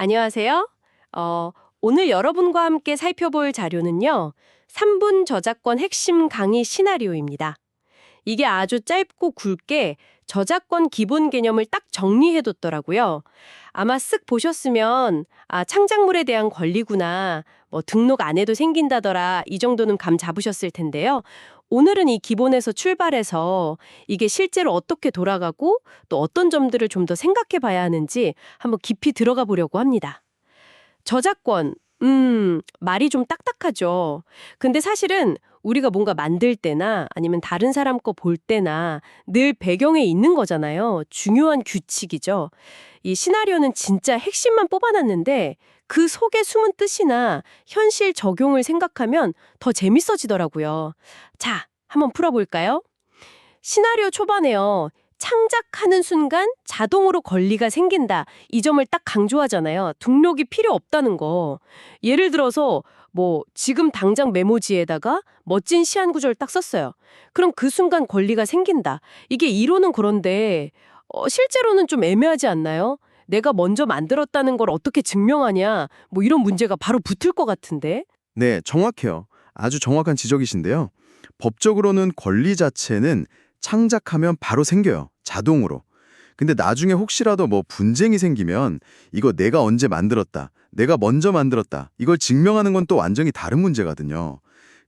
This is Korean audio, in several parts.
안녕하세요. 오늘 여러분과 함께 살펴볼 자료는요. 3분 저작권 핵심 강의 시나리오입니다. 이게 아주 짧고 굵게 저작권 기본 개념을 딱 정리해뒀더라고요. 아마 쓱 보셨으면 창작물에 대한 권리구나, 뭐 등록 안 해도 생긴다더라 이 정도는 감 잡으셨을 텐데요. 오늘은 이 기본에서 출발해서 이게 실제로 어떻게 돌아가고 또 어떤 점들을 좀 더 생각해 봐야 하는지 한번 깊이 들어가 보려고 합니다. 저작권, 말이 좀 딱딱하죠. 근데 사실은 우리가 뭔가 만들 때나 아니면 다른 사람 거 볼 때나 늘 배경에 있는 거잖아요. 중요한 규칙이죠. 이 시나리오는 진짜 핵심만 뽑아놨는데 그 속에 숨은 뜻이나 현실 적용을 생각하면 더 재밌어지더라고요. 자, 한번 풀어볼까요? 시나리오 초반에요. 창작하는 순간 자동으로 권리가 생긴다. 이 점을 딱 강조하잖아요. 등록이 필요 없다는 거. 예를 들어서 지금 당장 메모지에다가 멋진 시한 구절을 딱 썼어요. 그럼 그 순간 권리가 생긴다. 이게 이론은 그런데 실제로는 좀 애매하지 않나요? 내가 먼저 만들었다는 걸 어떻게 증명하냐. 이런 문제가 바로 붙을 것 같은데. 네, 정확해요. 아주 정확한 지적이신데요. 법적으로는 권리 자체는 창작하면 바로 생겨요. 자동으로. 근데 나중에 혹시라도 분쟁이 생기면 이거 내가 언제 만들었다, 내가 먼저 만들었다, 이걸 증명하는 건 또 완전히 다른 문제거든요.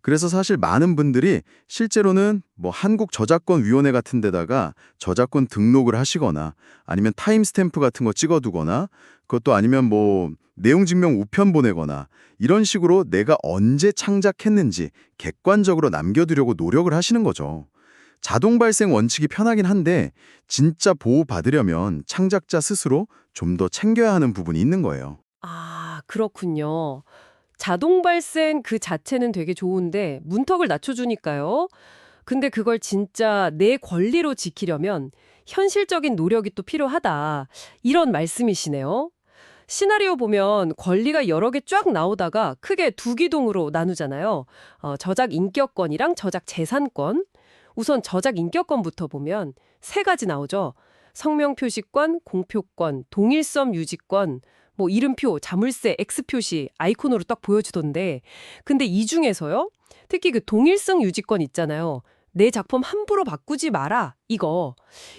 그래서 사실 많은 분들이 실제로는 한국저작권위원회 같은 데다가 저작권 등록을 하시거나 아니면 타임스탬프 같은 거 찍어두거나 그것도 아니면 내용증명 우편 보내거나 이런 식으로 내가 언제 창작했는지 객관적으로 남겨두려고 노력을 하시는 거죠. 자동 발생 원칙이 편하긴 한데 진짜 보호받으려면 창작자 스스로 좀 더 챙겨야 하는 부분이 있는 거예요. 아, 그렇군요. 자동 발생 그 자체는 되게 좋은데 문턱을 낮춰주니까요. 근데 그걸 진짜 내 권리로 지키려면 현실적인 노력이 또 필요하다. 이런 말씀이시네요. 시나리오 보면 권리가 여러 개 쫙 나오다가 크게 두 기둥으로 나누잖아요. 저작 인격권이랑 저작 재산권. 우선 저작 인격권부터 보면 세 가지 나오죠. 성명 표시권, 공표권, 동일섬 유지권, 이름표, 자물쇠, X 표시, 아이콘으로 딱 보여주던데 근데 이 중에서요. 특히 그 동일성 유지권 있잖아요. 내 작품 함부로 바꾸지 마라.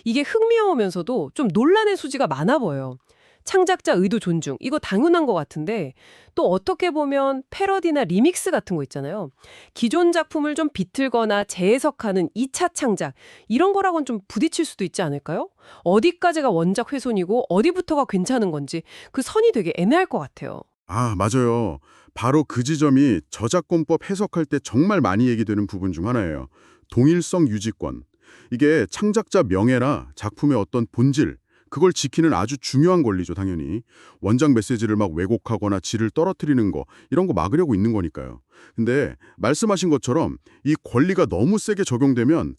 이게 흥미로우면서도 좀 논란의 소지가 많아 보여요. 창작자 의도 존중. 이거 당연한 것 같은데 또 어떻게 보면 패러디나 리믹스 같은 거 있잖아요. 기존 작품을 좀 비틀거나 재해석하는 2차 창작. 이런 거랑은 좀 부딪힐 수도 있지 않을까요? 어디까지가 원작 훼손이고 어디부터가 괜찮은 건지 그 선이 되게 애매할 것 같아요. 아, 맞아요. 바로 그 지점이 저작권법 해석할 때 정말 많이 얘기되는 부분 중 하나예요. 동일성 유지권. 이게 창작자 명예나 작품의 어떤 본질, 그걸 지키는 아주 중요한 권리죠, 당연히. 원작 메시지를 막 왜곡하거나 질을 떨어뜨리는 거, 이런 거 막으려고 있는 거니까요. 근데 말씀하신 것처럼 이 권리가 너무 세게 적용되면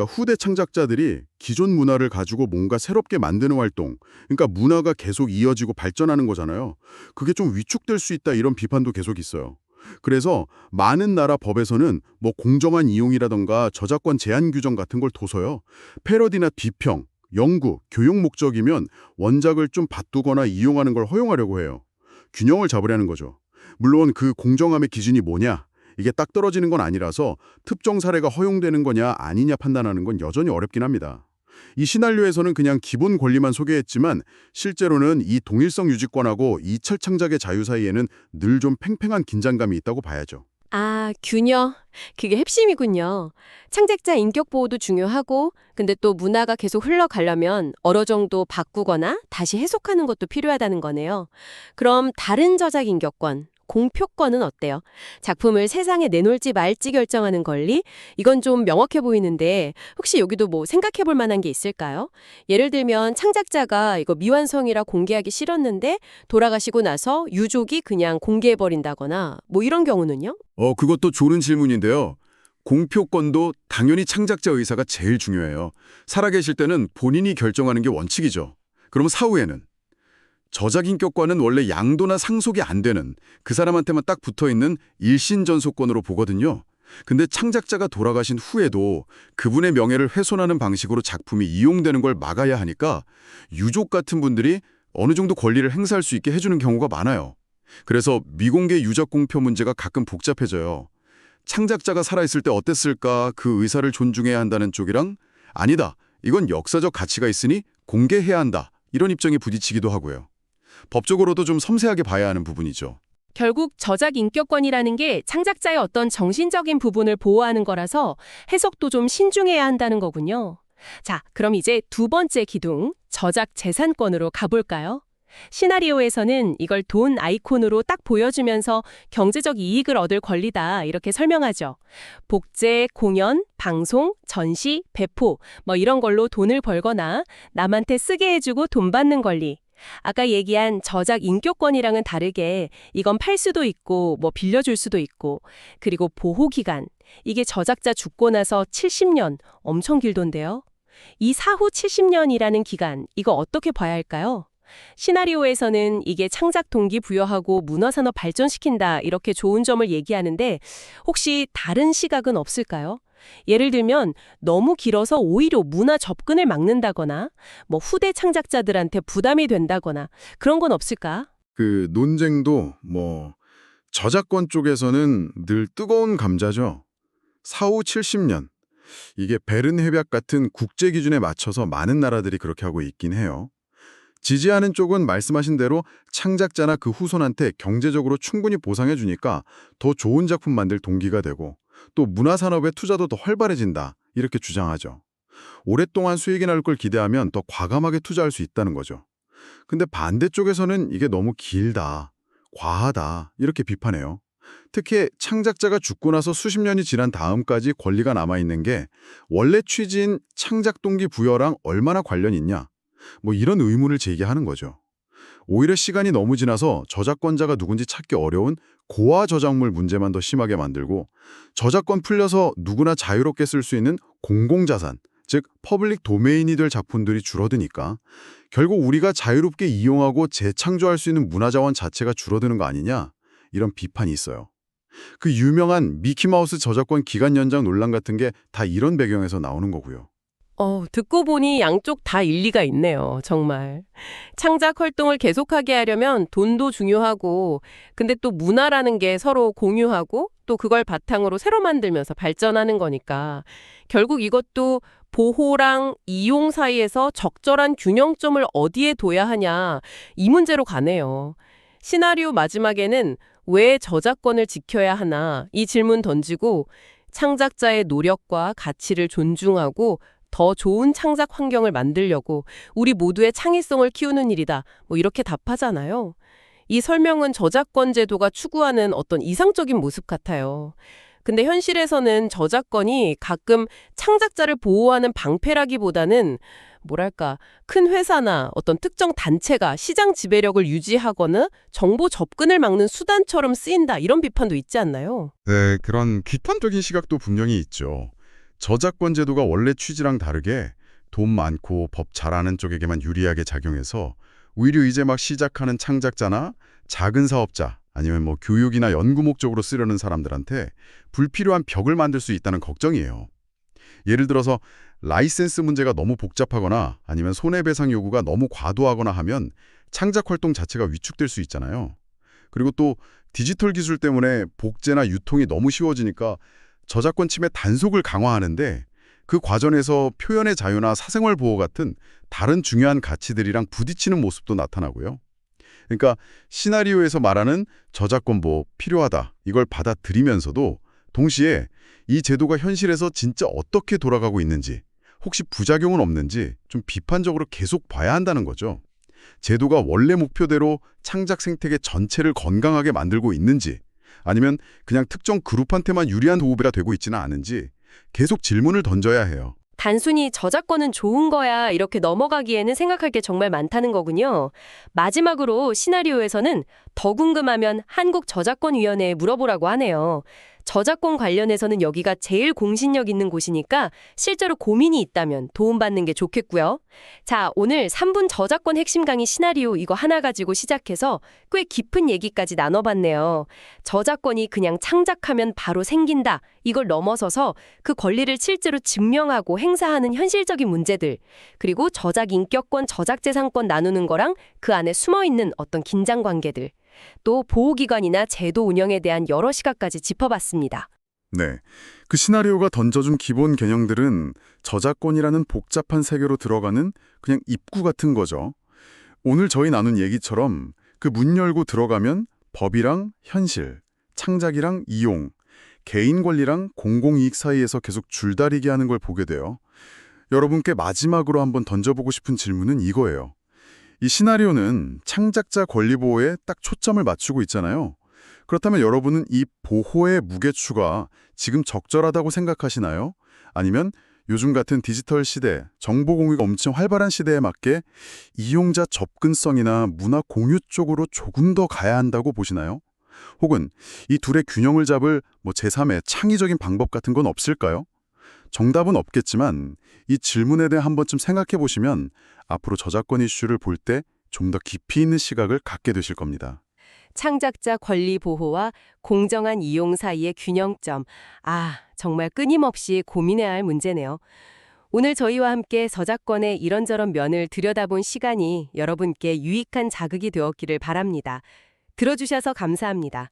후대 창작자들이 기존 문화를 가지고 뭔가 새롭게 만드는 활동, 그러니까 문화가 계속 이어지고 발전하는 거잖아요. 그게 좀 위축될 수 있다 이런 비판도 계속 있어요. 그래서 많은 나라 법에서는 공정한 이용이라던가 저작권 제한 규정 같은 걸 둬서요. 패러디나 비평, 연구, 교육 목적이면 원작을 좀 받두거나 이용하는 걸 허용하려고 해요. 균형을 잡으려는 거죠. 물론 그 공정함의 기준이 뭐냐? 이게 딱 떨어지는 건 아니라서 특정 사례가 허용되는 거냐 아니냐 판단하는 건 여전히 어렵긴 합니다. 이 시나리오에서는 그냥 기본 권리만 소개했지만 실제로는 이 동일성 유지권하고 이철 창작의 자유 사이에는 늘 좀 팽팽한 긴장감이 있다고 봐야죠. 아, 균형. 그게 핵심이군요. 창작자 인격 보호도 중요하고 근데 또 문화가 계속 흘러가려면 어느 정도 바꾸거나 다시 해석하는 것도 필요하다는 거네요. 그럼 다른 저작 인격권, 공표권은 어때요? 작품을 세상에 내놓을지 말지 결정하는 권리? 이건 좀 명확해 보이는데 혹시 여기도 생각해 볼 만한 게 있을까요? 예를 들면 창작자가 이거 미완성이라 공개하기 싫었는데 돌아가시고 나서 유족이 그냥 공개해버린다거나 이런 경우는요? 그것도 좋은 질문인데요. 공표권도 당연히 창작자 의사가 제일 중요해요. 살아계실 때는 본인이 결정하는 게 원칙이죠. 그럼 사후에는? 저작인격과는 원래 양도나 상속이 안 되는 그 사람한테만 딱 붙어있는 일신전속권으로 보거든요. 근데 창작자가 돌아가신 후에도 그분의 명예를 훼손하는 방식으로 작품이 이용되는 걸 막아야 하니까 유족 같은 분들이 어느 정도 권리를 행사할 수 있게 해주는 경우가 많아요. 그래서 미공개 유적 공표 문제가 가끔 복잡해져요. 창작자가 살아있을 때 어땠을까 그 의사를 존중해야 한다는 쪽이랑 아니다, 이건 역사적 가치가 있으니 공개해야 한다 이런 입장이 부딪히기도 하고요. 법적으로도 좀 섬세하게 봐야 하는 부분이죠. 결국 저작 인격권이라는 게 창작자의 어떤 정신적인 부분을 보호하는 거라서 해석도 좀 신중해야 한다는 거군요. 자, 그럼 이제 두 번째 기둥, 저작 재산권으로 가볼까요? 시나리오에서는 이걸 돈 아이콘으로 딱 보여주면서 경제적 이익을 얻을 권리다 이렇게 설명하죠. 복제, 공연, 방송, 전시, 배포 뭐 이런 걸로 돈을 벌거나 남한테 쓰게 해주고 돈 받는 권리. 아까 얘기한 저작 인격권이랑은 다르게 이건 팔 수도 있고 뭐 빌려줄 수도 있고 그리고 보호기간. 이게 저작자 죽고 나서 70년, 엄청 길던데요. 이 사후 70년이라는 기간, 이거 어떻게 봐야 할까요? 시나리오에서는 이게 창작 동기 부여하고 문화산업 발전시킨다 이렇게 좋은 점을 얘기하는데 혹시 다른 시각은 없을까요? 예를 들면 너무 길어서 오히려 문화 접근을 막는다거나 뭐 후대 창작자들한테 부담이 된다거나 그런 건 없을까? 그 논쟁도 저작권 쪽에서는 늘 뜨거운 감자죠. 사후 70년. 이게 베른 협약 같은 국제 기준에 맞춰서 많은 나라들이 그렇게 하고 있긴 해요. 지지하는 쪽은 말씀하신 대로 창작자나 그 후손한테 경제적으로 충분히 보상해 주니까 더 좋은 작품 만들 동기가 되고 또 문화산업의 투자도 더 활발해진다 이렇게 주장하죠. 오랫동안 수익이 날 걸 기대하면 더 과감하게 투자할 수 있다는 거죠. 근데 반대쪽에서는 이게 너무 길다, 과하다 이렇게 비판해요. 특히 창작자가 죽고 나서 수십 년이 지난 다음까지 권리가 남아있는 게 원래 취지인 창작 동기 부여랑 얼마나 관련이 있냐? 이런 의문을 제기하는 거죠. 오히려 시간이 너무 지나서 저작권자가 누군지 찾기 어려운 고화 저작물 문제만 더 심하게 만들고 저작권 풀려서 누구나 자유롭게 쓸 수 있는 공공자산, 즉 퍼블릭 도메인이 될 작품들이 줄어드니까 결국 우리가 자유롭게 이용하고 재창조할 수 있는 문화자원 자체가 줄어드는 거 아니냐 이런 비판이 있어요. 그 유명한 미키마우스 저작권 기간 연장 논란 같은 게 다 이런 배경에서 나오는 거고요. 듣고 보니 양쪽 다 일리가 있네요, 정말. 창작 활동을 계속하게 하려면 돈도 중요하고, 근데 또 문화라는 게 서로 공유하고, 또 그걸 바탕으로 새로 만들면서 발전하는 거니까, 결국 이것도 보호랑 이용 사이에서 적절한 균형점을 어디에 둬야 하냐, 이 문제로 가네요. 시나리오 마지막에는 왜 저작권을 지켜야 하나, 이 질문 던지고, 창작자의 노력과 가치를 존중하고, 더 좋은 창작 환경을 만들려고 우리 모두의 창의성을 키우는 일이다. 이렇게 답하잖아요. 이 설명은 저작권 제도가 추구하는 어떤 이상적인 모습 같아요. 근데 현실에서는 저작권이 가끔 창작자를 보호하는 방패라기보다는 뭐랄까, 큰 회사나 어떤 특정 단체가 시장 지배력을 유지하거나 정보 접근을 막는 수단처럼 쓰인다. 이런 비판도 있지 않나요? 네, 그런 비판적인 시각도 분명히 있죠. 저작권 제도가 원래 취지랑 다르게 돈 많고 법 잘아는 쪽에게만 유리하게 작용해서 오히려 이제 막 시작하는 창작자나 작은 사업자 아니면 교육이나 연구 목적으로 쓰려는 사람들한테 불필요한 벽을 만들 수 있다는 걱정이에요. 예를 들어서 라이센스 문제가 너무 복잡하거나 아니면 손해배상 요구가 너무 과도하거나 하면 창작 활동 자체가 위축될 수 있잖아요. 그리고 또 디지털 기술 때문에 복제나 유통이 너무 쉬워지니까 저작권 침해 단속을 강화하는데 그 과정에서 표현의 자유나 사생활 보호 같은 다른 중요한 가치들이랑 부딪히는 모습도 나타나고요. 그러니까 시나리오에서 말하는 저작권 보호 필요하다 이걸 받아들이면서도 동시에 이 제도가 현실에서 진짜 어떻게 돌아가고 있는지 혹시 부작용은 없는지 좀 비판적으로 계속 봐야 한다는 거죠. 제도가 원래 목표대로 창작 생태계 전체를 건강하게 만들고 있는지 아니면 그냥 특정 그룹한테만 유리한 도구가 되고 있지는 않은지 계속 질문을 던져야 해요. 단순히 저작권은 좋은 거야 이렇게 넘어가기에는 생각할 게 정말 많다는 거군요. 마지막으로 시나리오에서는 더 궁금하면 한국저작권위원회에 물어보라고 하네요. 저작권 관련해서는 여기가 제일 공신력 있는 곳이니까 실제로 고민이 있다면 도움받는 게 좋겠고요. 자, 오늘 3분 저작권 핵심 강의 시나리오 이거 하나 가지고 시작해서 꽤 깊은 얘기까지 나눠봤네요. 저작권이 그냥 창작하면 바로 생긴다. 이걸 넘어서서 그 권리를 실제로 증명하고 행사하는 현실적인 문제들, 그리고 저작 인격권, 저작재산권 나누는 거랑 그 안에 숨어있는 어떤 긴장관계들, 또 보호기관이나 제도 운영에 대한 여러 시각까지 짚어봤습니다. 네. 그 시나리오가 던져준 기본 개념들은 저작권이라는 복잡한 세계로 들어가는 그냥 입구 같은 거죠. 오늘 저희 나눈 얘기처럼 그 문 열고 들어가면 법이랑 현실, 창작이랑 이용, 개인 권리랑 공공이익 사이에서 계속 줄다리기 하는 걸 보게 돼요. 여러분께 마지막으로 한번 던져보고 싶은 질문은 이거예요. 이 시나리오는 창작자 권리 보호에 딱 초점을 맞추고 있잖아요. 그렇다면 여러분은 이 보호의 무게추가 지금 적절하다고 생각하시나요? 아니면 요즘 같은 디지털 시대, 정보 공유가 엄청 활발한 시대에 맞게 이용자 접근성이나 문화 공유 쪽으로 조금 더 가야 한다고 보시나요? 혹은 이 둘의 균형을 잡을 제3의 창의적인 방법 같은 건 없을까요? 정답은 없겠지만 이 질문에 대해 한 번쯤 생각해 보시면 앞으로 저작권 이슈를 볼 때 좀 더 깊이 있는 시각을 갖게 되실 겁니다. 창작자 권리 보호와 공정한 이용 사이의 균형점. 정말 끊임없이 고민해야 할 문제네요. 오늘 저희와 함께 저작권의 이런저런 면을 들여다본 시간이 여러분께 유익한 자극이 되었기를 바랍니다. 들어주셔서 감사합니다.